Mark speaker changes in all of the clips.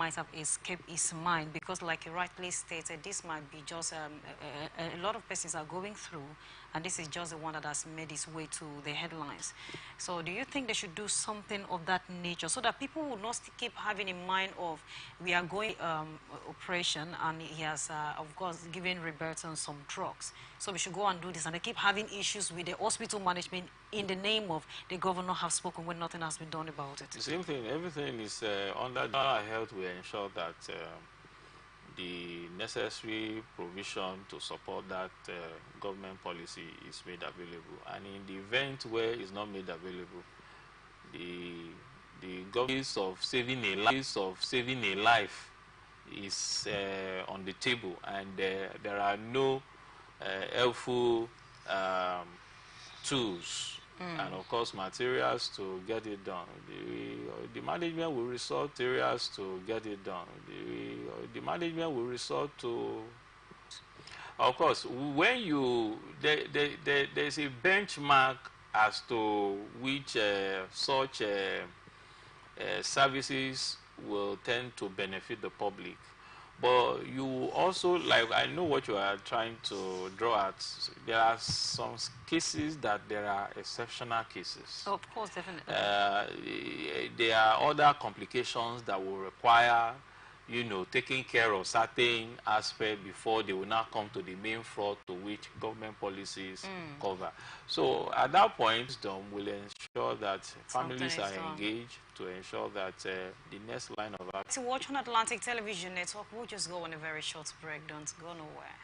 Speaker 1: might have escaped his mind, because like you rightly stated, this might be just a lot of persons are going through, and this is just the one that has made its way to the headlines. So do you think they should do something of that nature so that people will not keep having in mind of we are going operation, and he has of course given rebirth on some drugs, so we should go and do this, and they keep having issues with the hospital management in the name of the governor have spoken when nothing has been done about it?
Speaker 2: The same thing, everything is under our health. We ensure that the necessary provision to support that government policy is made available. And in the event where it's not made available, the government of saving a life is on the table, and there are no helpful tools and of course materials to get it done. The management will resort to areas to get it done. The management will resort to, of course, when you there's a benchmark as to which such services will tend to benefit the public. But you also, like, I know what you are trying to draw at. There are some cases that there are exceptional cases.
Speaker 1: Of course, definitely.
Speaker 2: There are other complications that will require, taking care of certain aspects before they will now come to the main fraud to which government policies cover. So at that point, we'll ensure that families are engaged to ensure that the next line of action.
Speaker 1: To watch on Atlantic Television Network, we'll just go on a very short break. Don't go nowhere.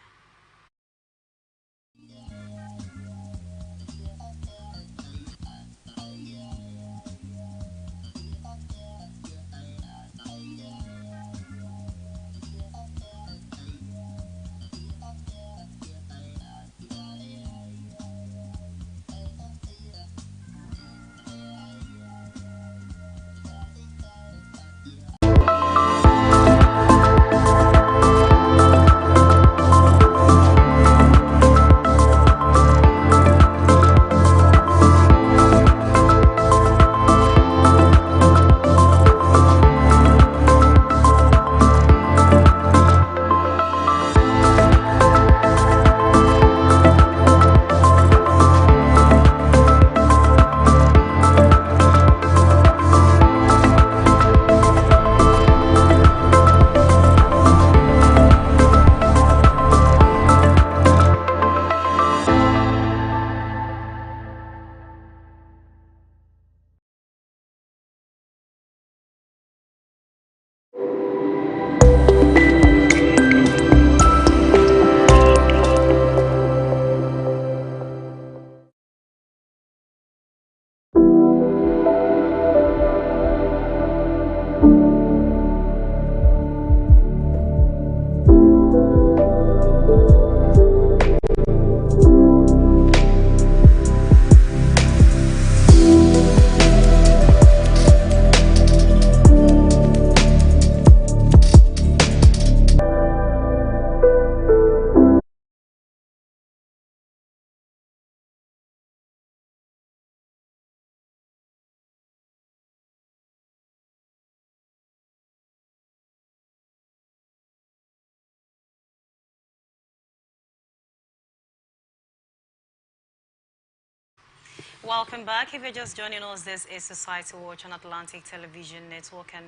Speaker 1: Welcome back. If you're just joining us, this is Society Watch on Atlantic Television Network, and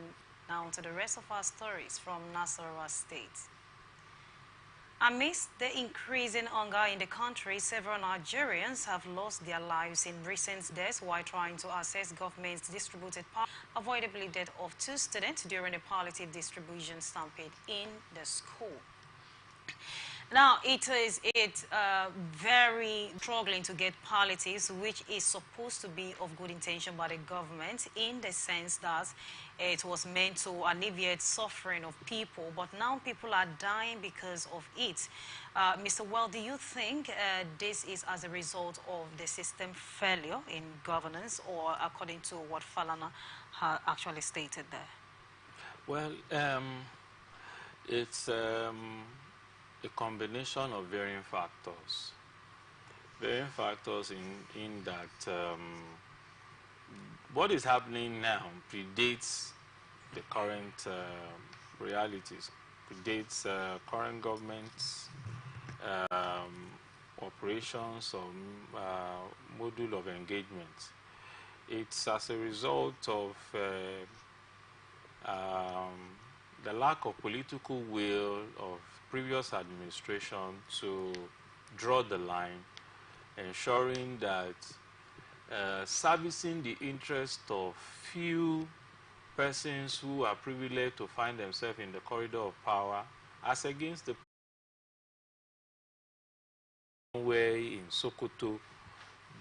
Speaker 1: now to the rest of our stories from Nasarawa State. Amidst the increasing hunger in the country, several Nigerians have lost their lives in recent deaths while trying to access government's distributed avoidably death of 2 students during a palliative distribution stampede in the school. Now, it is very struggling to get palliatives, which is supposed to be of good intention by the government in the sense that it was meant to alleviate suffering of people, but now people are dying because of it. Mr. Well, do you think this is as a result of the system failure in governance, or according to what Falana actually stated there?
Speaker 2: Well, it's a combination of varying factors. Varying factors in that what is happening now predates the current realities, predates current government's operations or module of engagement. It's as a result of the lack of political will of previous administration to draw the line, ensuring that servicing the interest of few persons who are privileged to find themselves in the corridor of power, as against the way in Sokoto,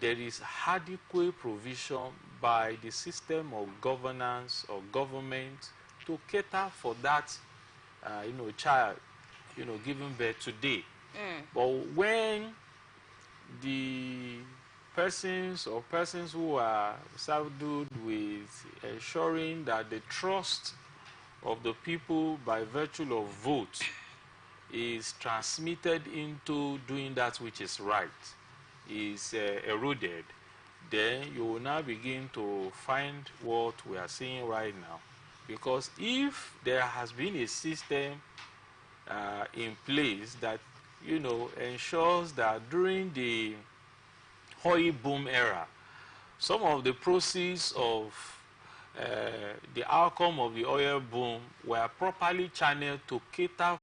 Speaker 2: there is adequate provision by the system of governance or government to cater for that, child, giving birth today. But when the persons who are saddled with ensuring that the trust of the people by virtue of vote is transmitted into doing that which is right is eroded, then you will now begin to find what we are seeing right now. Because if there has been a system in place that ensures that during the oil boom era, some of the proceeds of the outcome of the oil boom were properly channeled to cater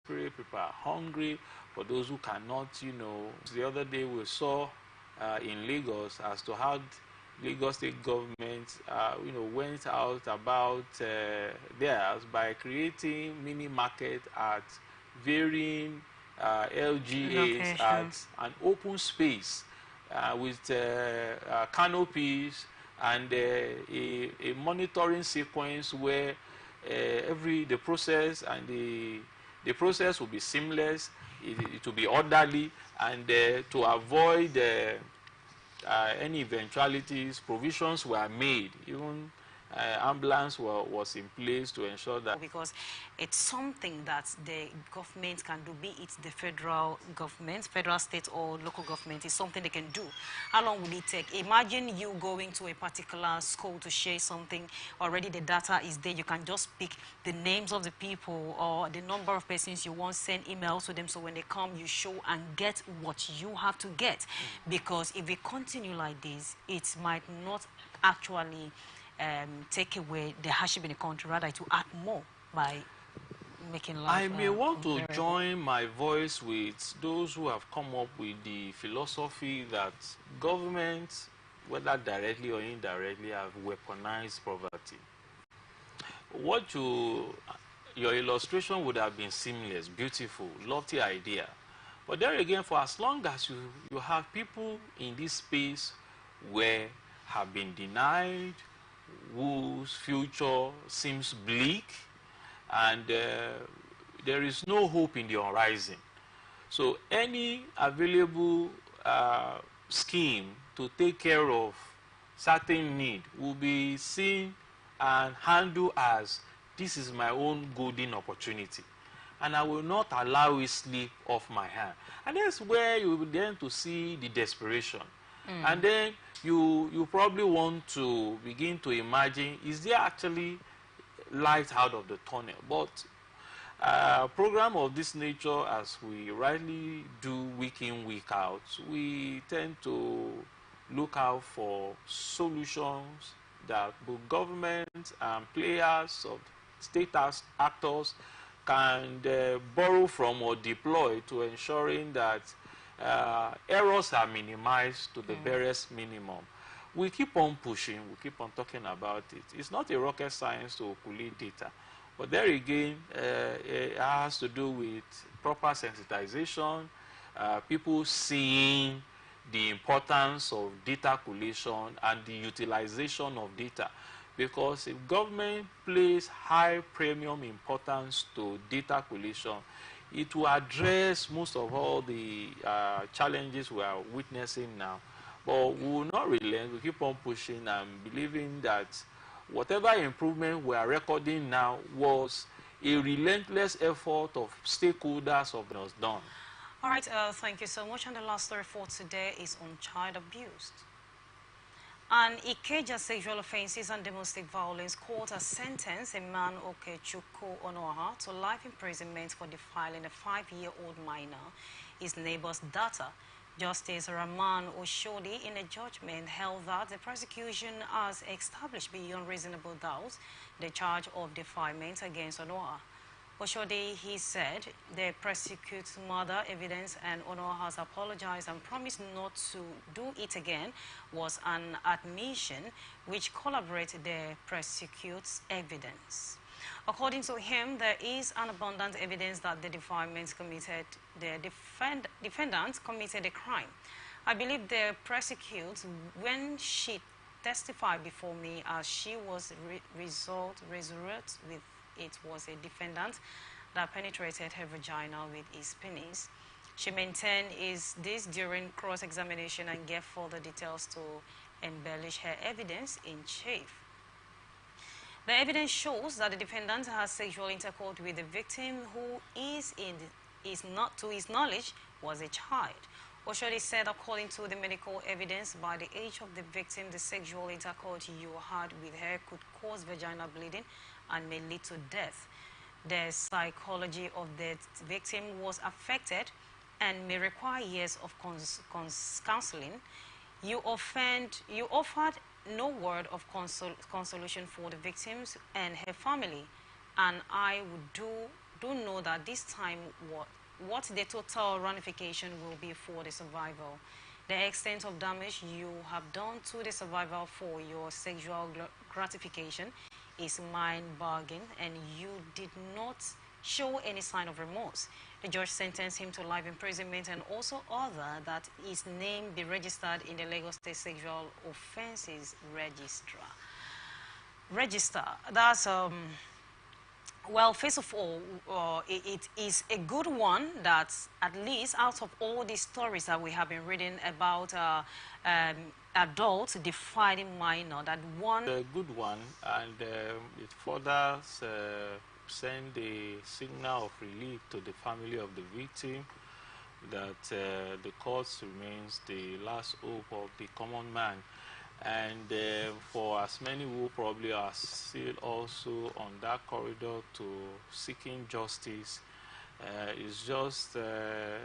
Speaker 2: people are hungry, for those who cannot, The other day we saw in Lagos as to how Lagos state government, went out about theirs by creating mini market at varying LGAs at an open space with canopies and a monitoring sequence where the process and the process will be seamless, it will be orderly, and to avoid any eventualities, provisions were made. Even ambulance was in place to ensure that.
Speaker 1: Because it's something that the government can do, be it the federal government, federal, state, or local government, is something they can do. How long will it take? Imagine you going to a particular school to share something. Already the data is there. You can just pick the names of the people or the number of persons you want, send emails to them, so when they come, you show and get what you have to get. Because if we continue like this, it might not actually take away the hardship in the country, rather to add more by making life
Speaker 2: I may want to
Speaker 1: comparable.
Speaker 2: join my voice with those who have come up with the philosophy that governments, whether directly or indirectly, have weaponized poverty. Your illustration would have been seamless, beautiful, lofty idea. But there again, for as long as you have people in this space where have been denied, whose future seems bleak, and there is no hope in the horizon. So any available scheme to take care of certain need will be seen and handled as, this is my own golden opportunity, and I will not allow it slip off my hand. And that's where you will begin to see the desperation. And then you probably want to begin to imagine, is there actually light out of the tunnel? But a program of this nature, as we rightly do week in, week out, we tend to look out for solutions that both governments and players of state actors can borrow from or deploy to ensuring that errors are minimized to the barest minimum. We keep on pushing, we keep on talking about it. It's not a rocket science to collate data, but there again, it has to do with proper sensitization, people seeing the importance of data collation and the utilization of data. Because if government plays high premium importance to data collation, it will address most of all the challenges we are witnessing now. But we will not relent. We keep on pushing and believing that whatever improvement we are recording now was a relentless effort of stakeholders of was done.
Speaker 1: All right, thank you so much. And the last story for today is on child abuse. An Ikeja sexual offences and domestic violence court has sentenced a man, Okechukwu Onoha, to life imprisonment for defiling a 5-year-old minor, his neighbor's daughter. Justice Rahman Oshodi, in a judgment, held that the prosecution has established beyond reasonable doubt the charge of defilement against Onoha. Oshodi, he said, the prosecutor's mother evidence and Onoha has apologized and promised not to do it again was an admission which corroborated the prosecutor's evidence. According to him, there is an abundant evidence that the defendant committed a crime. I believe the prosecutor, when she testified before me, as she was resolute with it was a defendant that penetrated her vagina with his penis. She maintained this during cross-examination and gave further details to embellish her evidence in chief. The evidence shows that the defendant has sexual intercourse with the victim, who is not, to his knowledge, was a child. Oshodi said, according to the medical evidence, by the age of the victim, the sexual intercourse you had with her could cause vaginal bleeding and may lead to death. The psychology of the victim was affected and may require years of counseling. You offered no word of consolation for the victims and her family, and I do know that this time what the total ramification will be for the survivor. The extent of damage you have done to the survivor for your sexual gratification is mind-boggling, and you did not show any sign of remorse. The judge sentenced him to life imprisonment and also ordered that his name be registered in the Lagos State Sexual Offences Register. That's well, first of all, it is a good one that at least out of all these stories that we have been reading about adults defiling minor, that one...
Speaker 2: A good one, and it further send a signal of relief to the family of the victim that the court remains the last hope of the common man. And for as many who probably are still also on that corridor to seeking justice, it's just a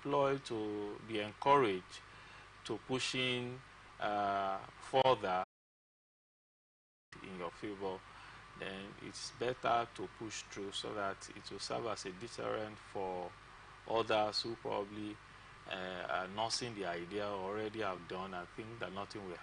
Speaker 2: ploy to be encouraged to pushing further in your favor. Then it's better to push through so that it will serve as a deterrent for others who probably are nursing the idea or already have done. I think that nothing will happen.